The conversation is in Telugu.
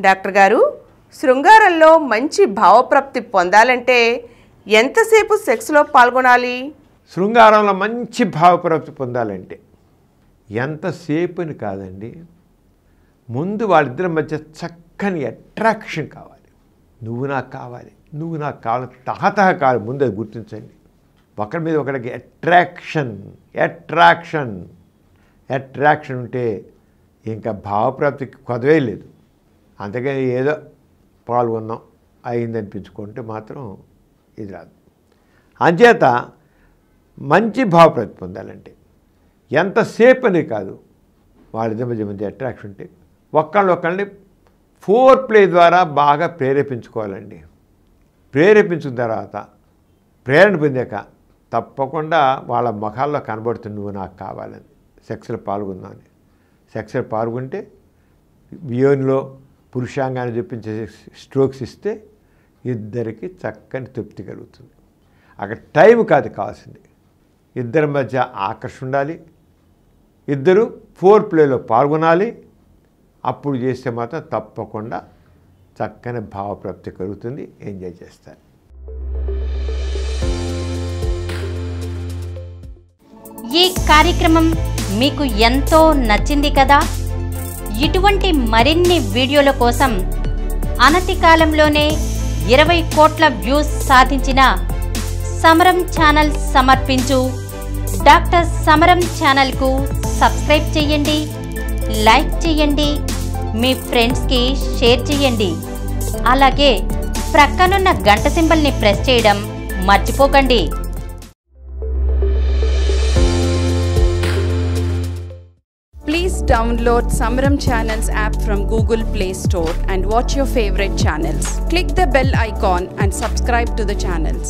డాక్టర్ గారు, శృంగారంలో మంచి భావప్రాప్తి పొందాలంటే ఎంతసేపు సెక్స్లో పాల్గొనాలి? శృంగారంలో మంచి భావప్రాప్తి పొందాలంటే ఎంతసేపు అని కాదండి, ముందు వాళ్ళిద్దరి మధ్య చక్కని అట్రాక్షన్ కావాలి. నువ్వు నాకు కావాలి, నువ్వు నాకు కావాలి, తహతహ కావాలి. ముందు అది గుర్తించండి. ఒకరి మీద ఒకరికి అట్రాక్షన్ ఉంటే ఇంకా భావప్రాప్తికి కొదవే లేదు. అంతకని ఏదో పాల్గొన్నాం అయిందనిపించుకుంటే మాత్రం ఇది రాదు. అంచేత మంచి భావప్రాప్తి పొందాలంటే ఎంతసేపు అని కాదు, వాళ్ళిద్దరి మధ్య అట్రాక్షన్ ఉంటే ఒకళ్ళని ఫోర్ ప్లే ద్వారా బాగా ప్రేరేపించుకోవాలండి. ప్రేరేపించిన తర్వాత ప్రేరణ పొందాక తప్పకుండా వాళ్ళ ముఖాల్లో కనబడుతుంది నువ్వు నాకు కావాలని, సెక్స్లో పాల్గొందామని. సెక్స్లో పాల్గొంటే యోనిలో పురుషాంగాన్ని చూపించే స్ట్రోక్స్ ఇస్తే ఇద్దరికి చక్కని తృప్తి కలుగుతుంది. అక్కడ టైం కాదు కావాల్సింది, ఇద్దరి మధ్య ఆకర్షణ ఉండాలి, ఇద్దరు ఫోర్ ప్లేలో పాల్గొనాలి. అప్పుడు చేస్తే మాత్రం తప్పకుండా చక్కని భావప్రాప్తి కలుగుతుంది, ఎంజాయ్ చేస్తారు. ఈ కార్యక్రమం మీకు ఎంతో నచ్చింది కదా? ఇటువంటి మరిన్ని వీడియోల కోసం అనతి కాలంలోనే 20 కోట్ల వ్యూస్ సాధించిన సమరం ఛానల్ సమర్పించు డాక్టర్ సమరం ఛానల్కు సబ్స్క్రైబ్ చేయండి, లైక్ చేయండి, మీ ఫ్రెండ్స్కి షేర్ చేయండి. అలాగే ప్రక్కనున్న గంట సింబల్ని ప్రెస్ చేయడం మర్చిపోకండి. Please download Samaram Channels app from Google Play Store and watch your favorite channels. Click the bell icon and subscribe to the channels.